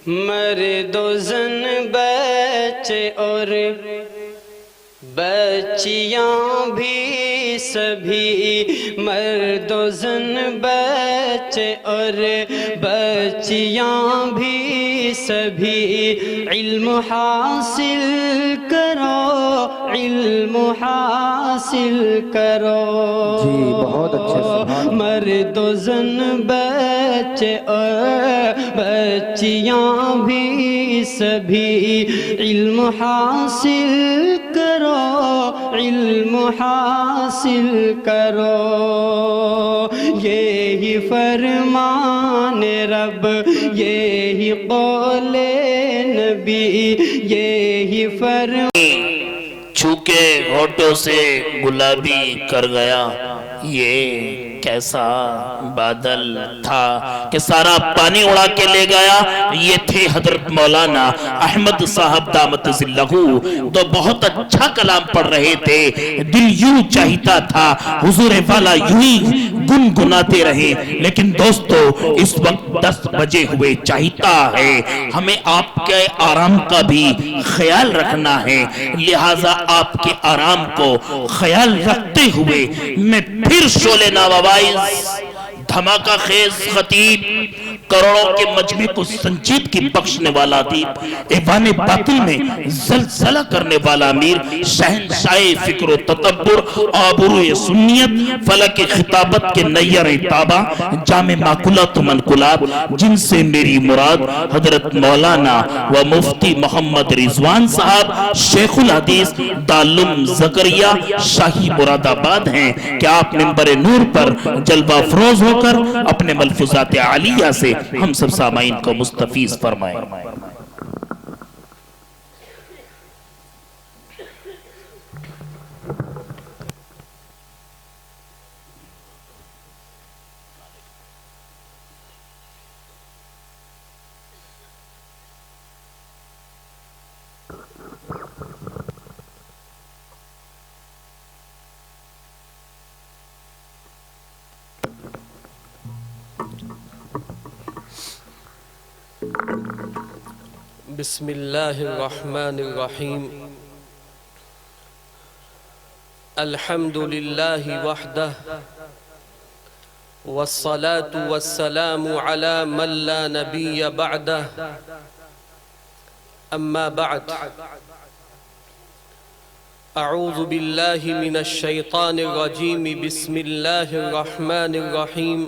مرد و زن بچے اور بچیاں بھی سبھی، مرد و زن بچے اور بچیاں بھی سبھی، علم حاصل کرو، علم حاصل کرو۔ جی بہت اچھے، سبحان اللہ۔ مرد و زن بچے اور بچیاں بھی سبھی، علم حاصل کرو، علم حاصل کرو۔ یہی فرمان رب، یہی قول نبی، یہی فرمان۔ چونکہ ہونٹوں سے گلابی کر گیا، یہ کیسا بادل تھا کہ سارا پانی اڑا کے لے گیا۔ یہ تھے حضرت مولانا احمد صاحب دامت ظلہ، تو بہت اچھا کلام پڑھ رہے تھے۔ دل یوں چاہتا تھا حضور والا یوں ہی گنگناتے رہے، لیکن دوستو اس وقت 10 بجے ہوئے، چاہتا ہے ہمیں آپ کے آرام کا بھی خیال رکھنا ہے، لہٰذا آپ کے آرام کو خیال رکھتے ہوئے میں پھر شعلے ناوائز دھماکہ خیز خطیب، کروڑوں کے مجمع کو سنجیدگی بخشنے والا ادیب، ایوان باطل میں زلزلہ کرنے والا امیر، شہنشاہ فکر و تدبر، آبرو سنیت، فلک خطابت کے نیر تابہ، جامع معقولات و منقولات، جن سے میری مراد حضرت مولانا و مفتی محمد رضوان صاحب شیخ الحدیث دارالعلوم زکریا شاہی مراد آباد ہیں، کہ آپ منبر نور پر جلوہ افروز ہو کر اپنے ملفوظات عالیہ سے ہم سب سامعین کو مستفیض فرمائیں۔ بسم اللہ الرحمن الرحیم، الحمد للہ وحدہ، والصلاة والسلام على من لا نبی بعدہ، اما بعد، اعوذ باللہ من الشیطان الرجیم، بسم اللہ الرحمن الرحیم،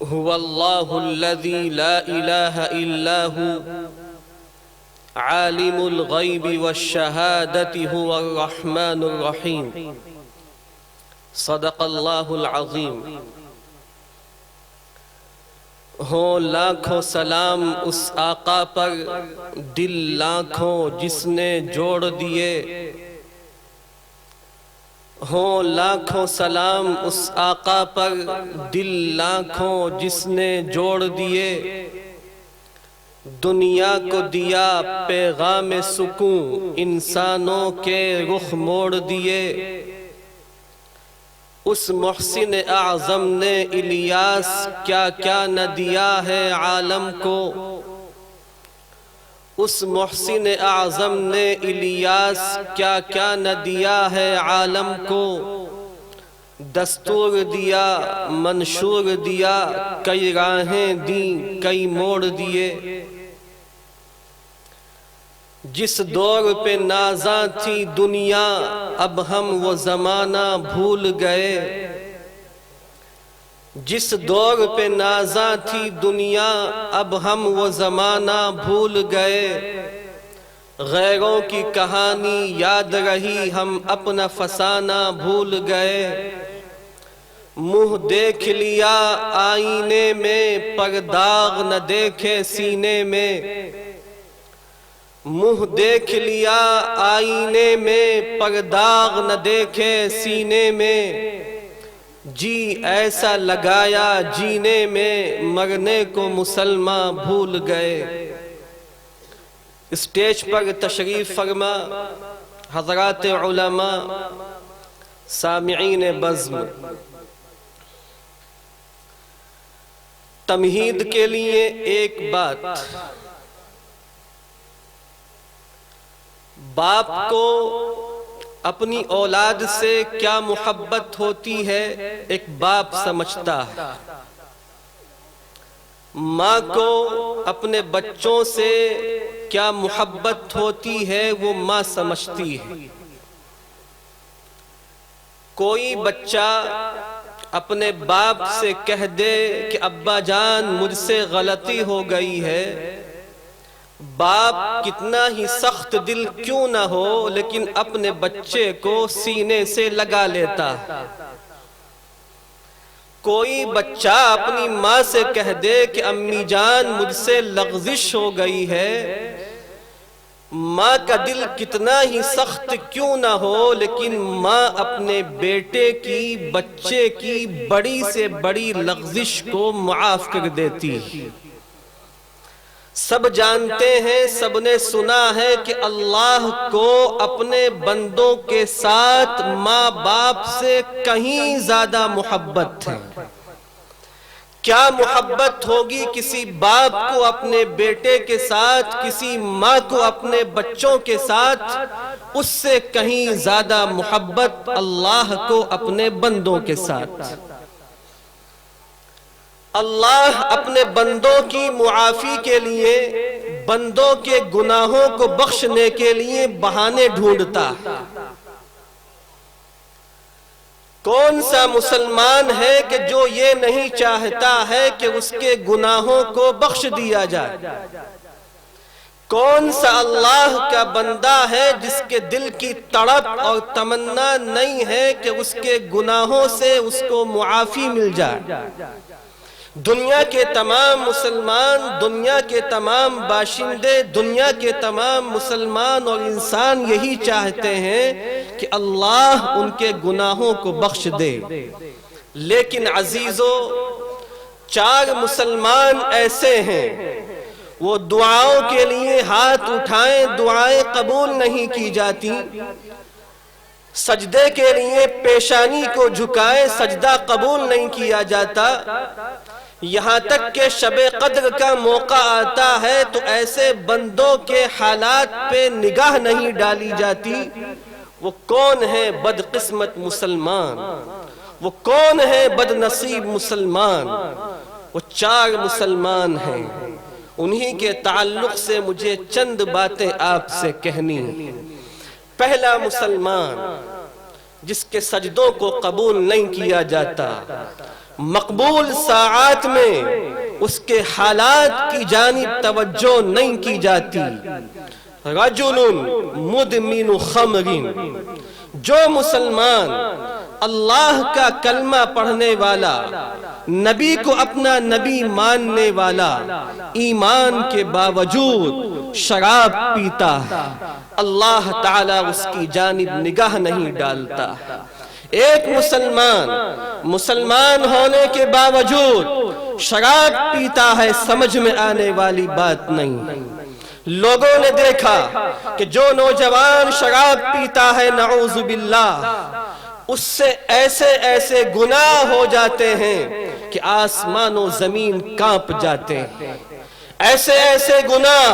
هو الله الذي لا إله إلا هو عالم الغيب والشهادة هو الرحمن الرحيم صدق الله العظيم۔ ہو لاکھوں سلام اس آقا پر، دل لاکھوں جس نے جوڑ دیے، ہوں لاکھوں سلام اس آقا پر، دل لاکھوں جس نے جوڑ دیے، دنیا کو دیا پیغام سکون، انسانوں کے رخ موڑ دیے، اس محسن اعظم نے الیاس کیا کیا نہ دیا ہے عالم کو، اس محسن اعظم نے الیاس کیا کیا نہ دیا ہے عالم کو، دستور دیا منشور دیا، کئی راہیں دیں کئی موڑ دیے، جس دور پہ نازاں تھی دنیا اب ہم وہ زمانہ بھول گئے، جس دور پہ نازاں تھی دنیا اب ہم وہ زمانہ بھول گئے، غیروں کی کہانی یاد رہی ہم اپنا فسانہ بھول گئے، منہ دیکھ لیا آئینے میں پر داغ نہ دیکھے سینے میں، منہ دیکھ لیا آئینے میں پر داغ نہ دیکھے سینے میں، جی ایسا لگایا جینے میں مرنے کو مسلمان بھول گئے۔ اسٹیج پر تشریف فرما حضرات علماء، سامعین بزم، تمہید کے لیے ایک بات، باپ کو اپنی اولاد سے کیا محبت ہوتی ہے ایک باپ سمجھتا ہے، ماں کو اپنے بچوں سے کیا محبت ہوتی ہے وہ ماں سمجھتی ہے۔ کوئی بچہ اپنے باپ سے کہہ دے کہ ابا جان مجھ سے غلطی ہو گئی ہے، باپ کتنا ہی سخت دل کیوں نہ ہو لیکن اپنے بچے کو سینے سے لگا لیتا۔ کوئی بچہ اپنی ماں سے کہہ دے کہ امی جان مجھ سے لغزش ہو گئی ہے، ماں کا دل کتنا ہی سخت کیوں نہ ہو لیکن ماں اپنے بیٹے کی، بچے کی بڑی سے بڑی لغزش کو معاف کر دیتی۔ سب جانتے ہیں، سب نے سنا ہے کہ اللہ کو اپنے بندوں کے ساتھ ماں باپ سے کہیں زیادہ محبت ہے۔ کیا محبت ہوگی کسی باپ کو اپنے بیٹے کے ساتھ، کسی ماں کو اپنے بچوں کے ساتھ، اس سے کہیں زیادہ محبت اللہ کو اپنے بندوں کے ساتھ۔ اللہ اپنے بندوں کی معافی کے لیے، بندوں کے گناہوں کو بخشنے کے لیے بہانے ڈھونڈتا۔ کون سا مسلمان ہے کہ جو یہ نہیں چاہتا ہے کہ اس کے گناہوں کو بخش دیا جائے؟ کون سا اللہ کا بندہ ہے جس کے دل کی تڑپ اور تمنا نہیں ہے کہ اس کے گناہوں سے اس کو معافی مل جائے؟ دنیا کے تمام مسلمان، دنیا کے تمام باشندے، دنیا کے تمام مسلمان اور انسان یہی چاہتے ہیں کہ اللہ ان کے گناہوں کو بخش دے۔ لیکن عزیزو، 4 مسلمان ایسے ہیں، وہ دعاؤں کے لیے ہاتھ اٹھائیں، دعائیں قبول نہیں کی جاتی، سجدے کے لیے پیشانی کو جھکائیں، سجدہ قبول نہیں کیا جاتا، یہاں تک کہ شب قدر کا موقع آتا ہے تو ایسے بندوں کے حالات پہ نگاہ نہیں ڈالی جاتی۔ وہ کون ہے بدقسمت مسلمان؟ وہ کون ہے بد نصیب مسلمان؟ وہ 4 مسلمان ہیں، انہی کے تعلق سے مجھے چند باتیں آپ سے کہنی۔ پہلا مسلمان جس کے سجدوں کو قبول نہیں کیا جاتا، مقبول ساعات میں اس کے حالات کی جانب توجہ نہیں کی جاتی۔ رجل مدمن خمر، جو مسلمان اللہ کا کلمہ پڑھنے والا، نبی کو اپنا نبی ماننے والا، ایمان کے باوجود شراب پیتا، اللہ تعالیٰ اس کی جانب نگاہ نہیں ڈالتا۔ ایک مسلمان ہونے کے باوجود شراب پیتا ہے، سمجھ میں آنے والی بات نہیں۔ لوگوں نے دیکھا کہ جو نوجوان شراب پیتا ہے، نعوذ باللہ، اس سے ایسے ایسے گناہ ہو جاتے ہیں کہ آسمان و زمین کانپ جاتے ہیں۔ ایسے ایسے گناہ،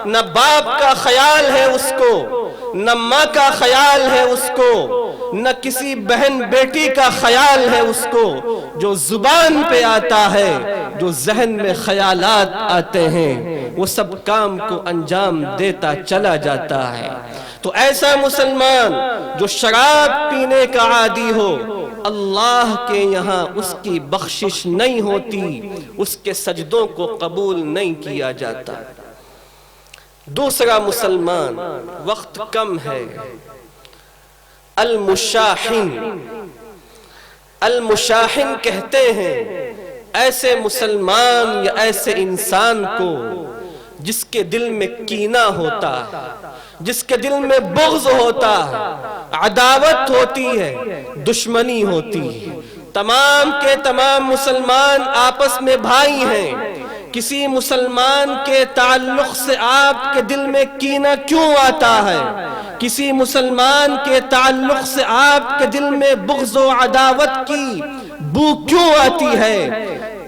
نہ باپ کا خیال ہے اس کو، نہ ماں کا خیال ہے اس کو، نہ کسی بہن بیٹی کا خیال ہے اس کو، جو زبان پہ آتا ہے، جو ذہن میں خیالات آتے ہیں، وہ سب کام کو انجام دیتا چلا جاتا ہے۔ تو ایسا مسلمان جو شراب پینے کا عادی ہو، اللہ کے یہاں اس کی بخشش نہیں ہوتی، اس کے سجدوں کو قبول نہیں کیا جاتا۔ دوسرا مسلمان، وقت کم ہے، المشاحن۔ المشاحن کہتے ہیں ایسے مسلمان یا ایسے انسان کو جس کے دل میں کینہ ہوتا ہے، جس کے دل میں بغض ہوتا ہے، عداوت ہوتی ہے، دشمنی ہوتی ہے۔ تمام کے تمام مسلمان آپس میں بھائی ہیں، کسی مسلمان کے تعلق سے آپ کے دل میں کینہ کیوں آتا ہے؟ کسی مسلمان کے تعلق سے آپ کے دل میں بغض و عداوت کی بو کیوں آتی ہے؟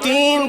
3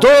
2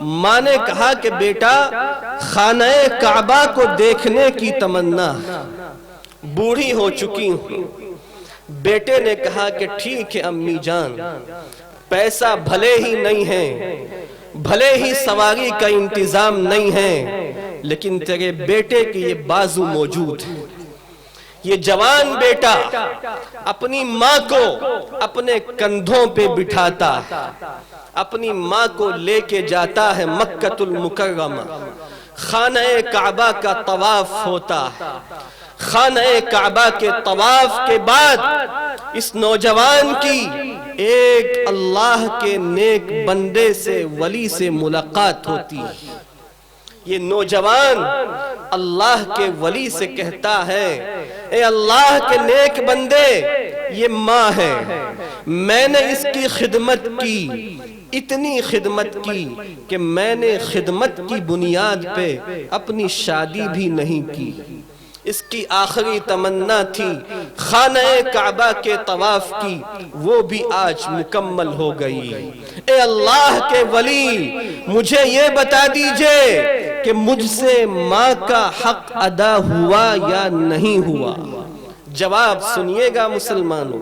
ماں نے کہا کہ بیٹا خانہ کعبہ کو دیکھنے کی تمنا، بوڑھی ہو چکی ہوں۔ بیٹے نے کہا کہ ٹھیک ہے امی جان، پیسہ بھلے ہی نہیں ہے، بھلے ہی سواری کا انتظام نہیں ہے، لیکن تیرے بیٹے کی یہ بازو موجود ہے۔ یہ جوان بیٹا اپنی ماں کو اپنے کندھوں پہ بٹھاتا ہے، اپنی ماں کو لے کے جاتا ہے مکہ المکرمہ، خانہ کعبہ کا طواف ہوتا ہے۔ خانہ کعبہ کے طواف کے بعد اس نوجوان کی ایک اللہ کے نیک بندے سے، ولی سے ملاقات ہوتی ہے۔ یہ نوجوان اللہ کے ولی سے کہتا ہے، اے اللہ کے نیک بندے، یہ ماں ہے، میں نے اس کی خدمت کی، اتنی خدمت کی کہ میں نے خدمت کی بنیاد پہ اپنی شادی بھی نہیں کی۔ اس کی آخری تمنا تھی خانہ کعبہ کے طواف کی، وہ بھی آج مکمل ہو گئی۔ اے اللہ کے ولی، مجھے یہ بتا دیجئے کہ مجھ سے ماں کا حق ادا ہوا یا نہیں ہوا؟ جواب سنیے گا مسلمانوں،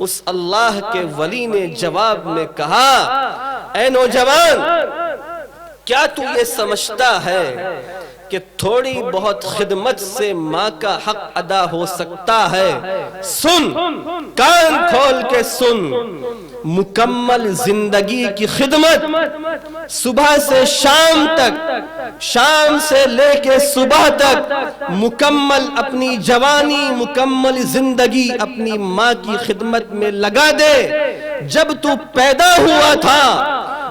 اس اللہ کے ولی نے جواب میں کہا، اے نوجوان، کیا تو یہ سمجھتا ہے کہ تھوڑی بہت خدمت سے ماں کا حق ادا ہو سکتا ہے؟ سن، کان کھول کے سن، مکمل زندگی کی خدمت، صبح سے شام تک، شام سے لے کے صبح تک، مکمل اپنی جوانی، مکمل زندگی اپنی ماں کی خدمت میں لگا دے۔ جب تو پیدا ہوا تھا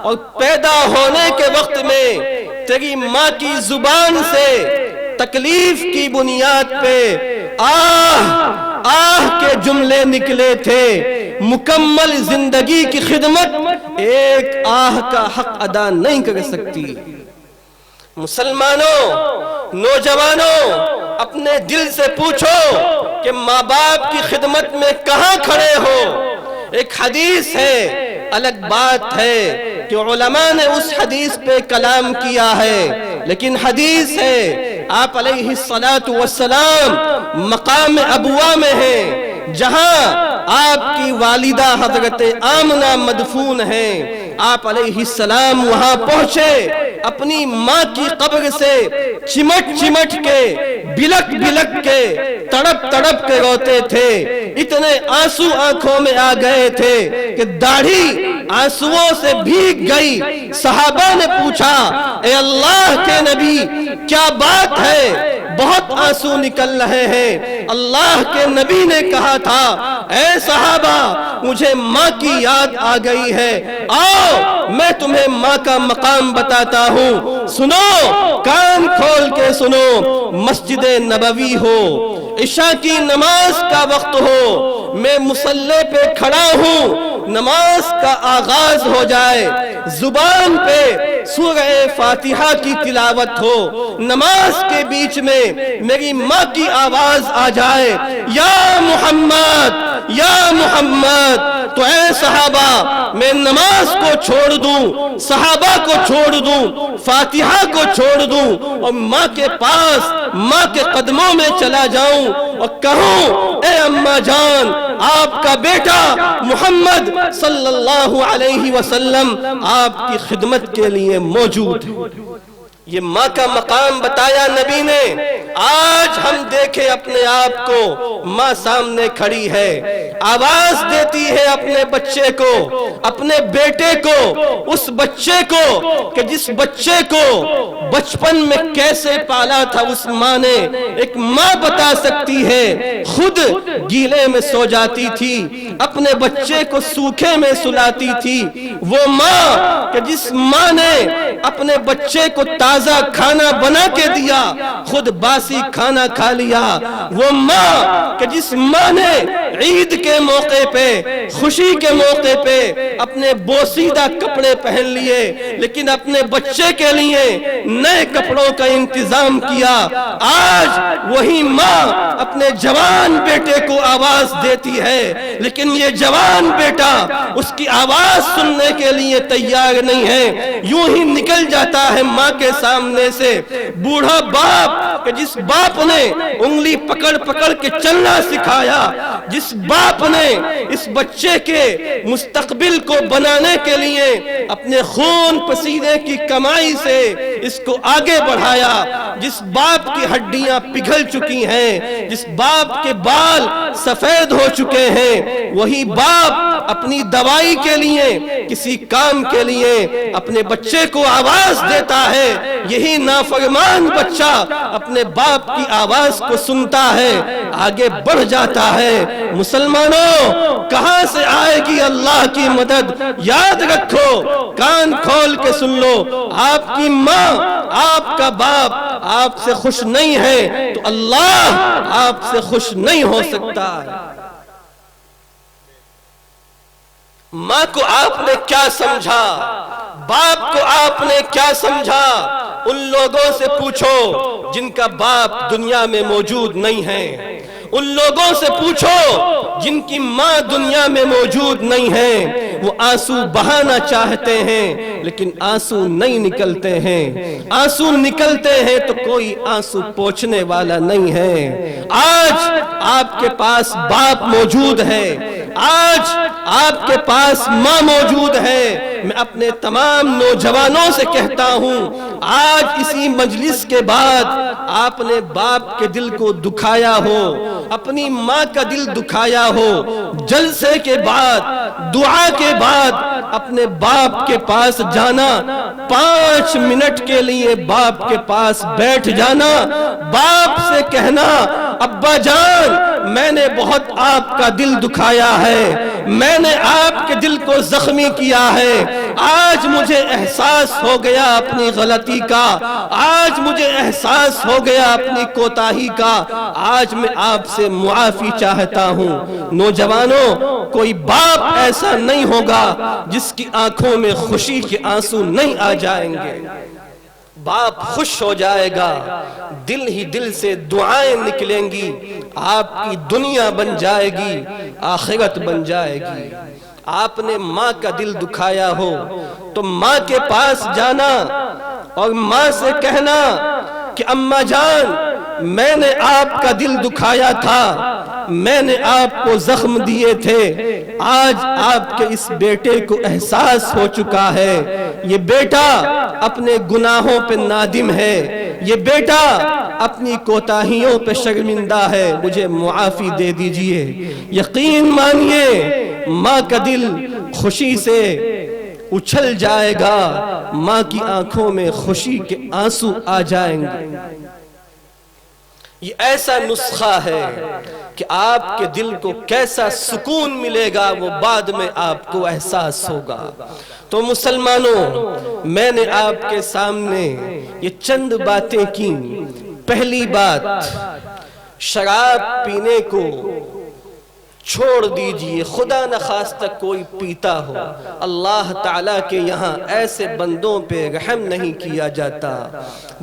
اور پیدا ہونے کے وقت میں تیری ماں کی زبان سے تکلیف کی بنیاد پہ آہ آہ کے جملے نکلے تھے، مکمل زندگی کی خدمت ایک آہ کا حق ادا نہیں کر سکتی۔ مسلمانوں، نوجوانوں، اپنے دل سے پوچھو کہ ماں باپ کی خدمت میں کہاں کھڑے ہو؟ ایک حدیث ہے، الگ بات ہے کہ علماء نے اس حدیث پہ کلام کیا ہے، لیکن حدیث ہے آپ علیہ السلام مقام ابوا میں ہیں، جہاں آپ کی والدہ حضرت آمنہ مدفون ہیں۔ آپ علیہ السلام وہاں پہنچے، اپنی ماں کی قبر سے چمٹ چمٹ کے، بلک بلک کے، تڑپ تڑپ کے روتے تھے۔ اتنے آنسو آنکھوں میں آ گئے تھے کہ داڑھی آنسوؤں سے بھیگ گئی۔ صحابہ نے پوچھا، اے اللہ کے نبی، کیا بات ہے؟ بہت آنسو نکل رہے ہیں۔ اللہ کے نبی نے کہا تھا، اے صحابہ، مجھے ماں کی یاد آ گئی ہے، آؤ میں تمہیں ماں کا مقام بتاتا ہوں۔ سنو، کان کھول کے سنو، مسجد نبوی ہو، عشاء کی نماز کا وقت ہو، میں مصلی پہ کھڑا ہوں، نماز کا آغاز ہو جائے، زبان پہ سورہ فاتحہ کی تلاوت ہو، نماز کے بیچ میں میری ماں کی آواز آ جائے، یا محمد، یا محمد، تو اے صحابہ، میں نماز کو چھوڑ دوں، صحابہ کو چھوڑ دوں، فاتحہ کو چھوڑ دوں، اور ماں کے پاس، ماں کے قدموں میں چلا جاؤں اور کہوں، اے اماں جان، آپ کا بیٹا محمد صلی اللہ علیہ وسلم آپ کی خدمت کے لیے موجود ہے۔ یہ ماں کا مقام بتایا نبی نے۔ آج ہم دیکھیں اپنے آپ کو، ماں سامنے کھڑی ہے، آواز دیتی ہے اپنے بچے کو، اپنے بیٹے کو، اس بچے کو کہ جس بچے کو بچپن میں کیسے پالا تھا اس ماں نے، ایک ماں بتا سکتی ہے۔ خود گیلے میں سو جاتی تھی، اپنے بچے کو سوکھے میں سلاتی تھی۔ وہ ماں کہ جس ماں نے اپنے بچے کو تازہ کھانا بنا کے دیا، خود باسی کھانا کھا لیا۔ وہ ماں کہ جس ماں نے عید کے موقع پہ، خوشی کے موقع پہ اپنے بوسیدہ کپڑے پہن لیے، لیکن اپنے بچے کے لیے نئے کپڑوں کا انتظام کیا۔ آج وہی ماں اپنے جوان بیٹے کو آواز دیتی ہے، لیکن یہ جوان بیٹا اس کی آواز سننے کے لیے تیار نہیں ہے، یوں ہی نکل جاتا ہے ماں کے سامنے سے۔ بوڑھا باپ کہ جس باپ نے انگلی پکڑ پکڑ کے چلنا سکھایا، جس باپ نے اس بچے کے مستقبل کو بنانے کے لیے اپنے خون پسینے کی کمائی سے اس کو آگے بڑھایا، جس باپ کی ہڈیاں پگھل چکی ہیں، جس باپ کے بال سفید ہو چکے ہیں، وہی باپ اپنی دوائی کے لیے، کسی کام کے لیے اپنے بچے کو آواز دیتا ہے۔ یہی نافرمان بچہ اپنے باپ کی آواز کو سنتا ہے، آگے بڑھ جاتا ہے۔ مسلمانوں، کہاں سے آئے گی اللہ کی مدد؟ یاد رکھو، کان کھول کے سن لو، آپ کی ماں، آپ کا باپ آپ سے خوش نہیں ہے تو اللہ آپ سے خوش نہیں ہو سکتا۔ ماں کو آپ نے کیا سمجھا؟ باپ کو آپ نے کیا سمجھا؟ ان لوگوں سے پوچھو جن کا باپ دنیا میں موجود نہیں ہے، ان لوگوں سے پوچھو جن کی ماں دنیا میں موجود نہیں ہے۔ وہ آنسو بہانا چاہتے ہیں لیکن آنسو نہیں نکلتے ہیں، آنسو نکلتے ہیں تو کوئی آنسو پوچھنے والا نہیں ہے۔ آج آپ کے پاس باپ موجود ہے، آج آپ کے پاس ماں موجود ہے۔ میں اپنے تمام نوجوانوں سے کہتا ہوں، آج اسی مجلس کے بعد آپ نے باپ کے دل کو دکھایا ہو، اپنی ماں کا دل دکھایا ہو، جلسے کے بعد، دعا کے بعد اپنے باپ کے پاس جانا، 5 منٹ کے لیے باپ کے پاس بیٹھ جانا، باپ سے کہنا، ابا جان میں نے بہت آپ کا دل دکھایا ہے، میں نے آپ کے دل کو زخمی کیا ہے، آج مجھے احساس ہو گیا اپنی غلطی کا، آج مجھے احساس ہو گیا اپنی کوتاہی کا، آج میں آپ سے معافی چاہتا ہوں۔ نوجوانوں، کوئی باپ ایسا نہیں ہوگا جس کی آنکھوں میں خوشی کے آنسو نہیں آ جائیں گے۔ باپ خوش ہو جائے گا، دل ہی دل سے دعائیں نکلیں گی، آپ کی دنیا بن جائے گی، آخرت بن جائے گی۔ آپ نے ماں کا دل دکھایا ہو تو ماں کے پاس جانا اور ماں سے کہنا کہ اماں جان میں نے آپ کا دل دکھایا تھا، میں نے آپ کو زخم دیے تھے، آج آپ کے اس بیٹے کو احساس ہو چکا ہے، یہ بیٹا اپنے گناہوں پہ نادم ہے، یہ بیٹا اپنی کوتاہیوں پہ شرمندہ ہے، مجھے معافی دے دیجئے۔ یقین مانیے ماں کا دل خوشی سے اچھل جائے گا، ماں کی آنکھوں میں خوشی کے آنسو آ جائیں گے۔ یہ ایسا نسخہ ہے کہ آپ کے دل کو کیسا سکون ملے گا وہ بعد میں آپ کو احساس ہوگا۔ تو مسلمانوں، میں نے آپ کے سامنے یہ چند باتیں کی۔ پہلی بات، شراب پینے کو چھوڑ دیجئے، خدا نخواستہ کوئی پیتا ہو، اللہ تعالیٰ کے یہاں ایسے بندوں پہ رحم نہیں کیا جاتا۔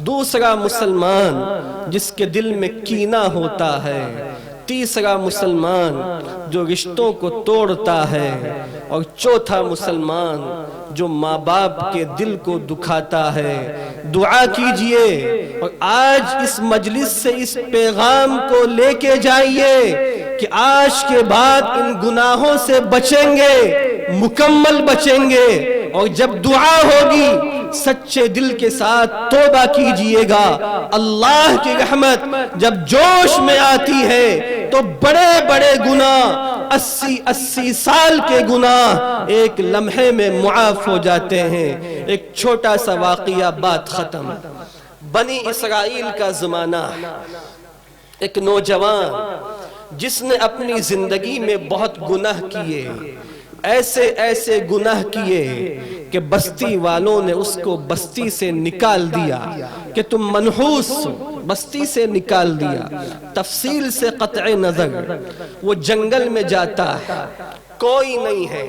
دوسرا، مسلمان جس کے دل میں کینہ ہوتا ہے۔ تیسرا، مسلمان جو رشتوں کو توڑتا ہے۔ اور چوتھا، مسلمان جو ماں باپ کے دل کو دکھاتا ہے۔ دعا کیجئے اور آج اس مجلس سے اس پیغام کو لے کے جائیے کہ آج کے بعد ان گناہوں سے بچیں گے، مکمل بچیں گے، اور جب دعا ہوگی سچے دل کے ساتھ توبہ کیجئے گا۔ اللہ کی رحمت جب جوش میں آتی ہے تو بڑے بڑے گناہ، 80 سال کے گناہ ایک لمحے میں معاف ہو جاتے ہیں۔ ایک چھوٹا سا واقعہ، بات ختم۔ بنی اسرائیل کا زمانہ، ایک نوجوان جس نے اپنی زندگی میں بہت گناہ کیے، ایسے ایسے گناہ کیے کہ بستی والوں نے اس کو بستی سے نکال دیا کہ تم منحوس ہو، بستی سے نکال دیا۔ تفصیل سے قطع نظر، وہ جنگل میں جاتا ہے، کوئی نہیں ہے،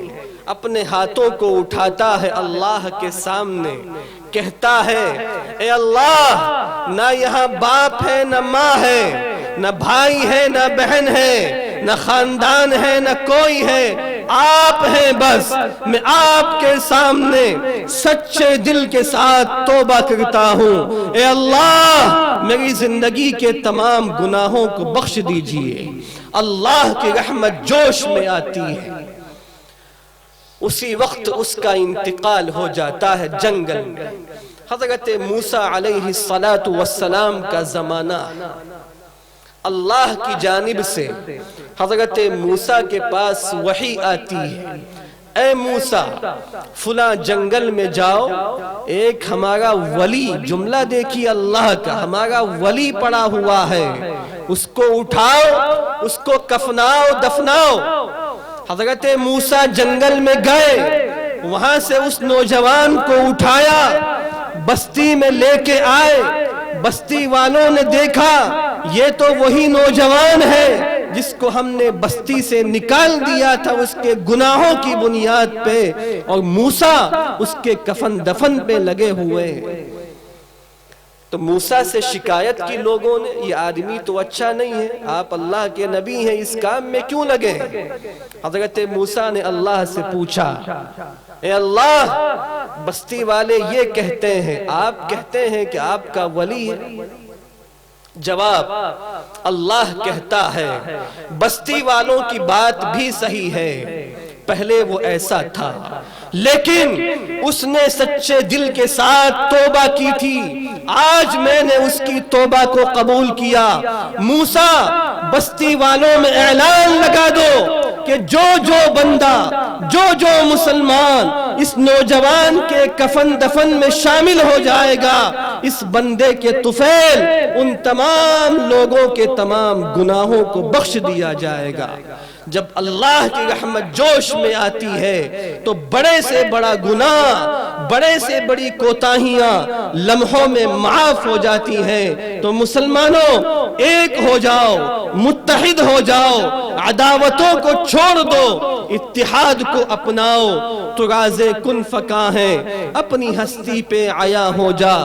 اپنے ہاتھوں کو اٹھاتا ہے اللہ کے سامنے، کہتا ہے اے اللہ نہ یہاں باپ ہے نہ ماں ہے، نہ بھائی ہے نہ بہن ہے، نہ خاندان ہے نہ کوئی ہے، آپ ہیں بس۔ میں آپ کے سامنے سچے دل کے ساتھ توبہ کرتا ہوں، اے اللہ میری زندگی کے تمام گناہوں کو بخش دیجئے۔ اللہ کی رحمت جوش میں آتی ہے، اسی وقت اس کا انتقال ہو جاتا ہے جنگل میں۔ حضرت موسیٰ علیہ السلام کا زمانہ، اللہ کی جانب سے حضرت موسیٰ کے پاس وحی آتی ہے، اے موسیٰ فلاں جنگل میں جاؤ، ایک ہمارا ولی، جملہ دیکھیے اللہ کا، ہمارا ولی پڑا ہوا ہے، اس کو اٹھاؤ، اس کو کفناؤ دفناؤ۔ حضرت موسیٰ جنگل میں گئے، وہاں سے اس نوجوان کو اٹھایا، بستی میں لے کے آئے۔ بستی والوں نے دیکھا یہ تو وہی نوجوان ہے جس کو ہم نے بستی سے نکال دیا تھا اس کے گناہوں کی بنیاد پہ، اور موسیٰ اس کے کفن دفن پہ لگے ہوئے ہیں۔ تو موسیٰ سے شکایت کی لوگوں نے، یہ آدمی تو اچھا نہیں ہے، آپ اللہ کے نبی ہیں، اس کام میں کیوں لگے ہیں؟ حضرت موسیٰ نے اللہ سے پوچھا، اے اللہ بستی والے یہ کہتے ہیں، آپ کہتے ہیں کہ آپ کا ولی ہے؟ جواب، اللہ کہتا ہے بستی والوں کی بات بھی صحیح ہے، پہلے وہ ایسا تھا لیکن اس نے سچے دل کے ساتھ توبہ کی تھی، آج میں نے اس کی توبہ کو قبول کیا۔ موسیٰ بستی والوں میں اعلان لگا دو کہ جو بندہ، جو مسلمان اس نوجوان کے کفن دفن میں شامل ہو جائے گا، اس بندے کے طفیل ان تمام لوگوں کے تمام گناہوں کو بخش دیا جائے گا۔ جب اللہ کی رحمت جوش میں آتی ہے تو بڑے سے بڑا گناہ، بڑے سے بڑی کوتاہیاں لمحوں میں معاف ہو جاتی ہیں۔ تو مسلمانوں ایک ہو جاؤ، متحد ہو جاؤ، عداوتوں کو چھوڑ دو، اتحاد کو اپناؤ۔ تو راز کن فکاں ہے اپنی ہستی پہ عیاں ہو جا،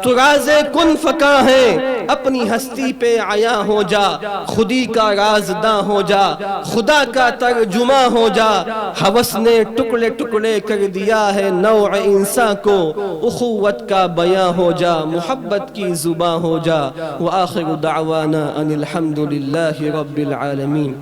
تو راز کن فکاں ہے اپنی ہستی پہ عیاں ہو جا، خودی کا رازداں ہو جا، خدا کا ترجمہ ہو جا۔ ہوس نے ٹکڑے ٹکڑے کر دیا ہے نوع انسان کو، اخوت کا بیاں ہو جا، محبت کی زباں ہو جا۔ وآخر دعوانا ان الحمد للہ رب العالمین۔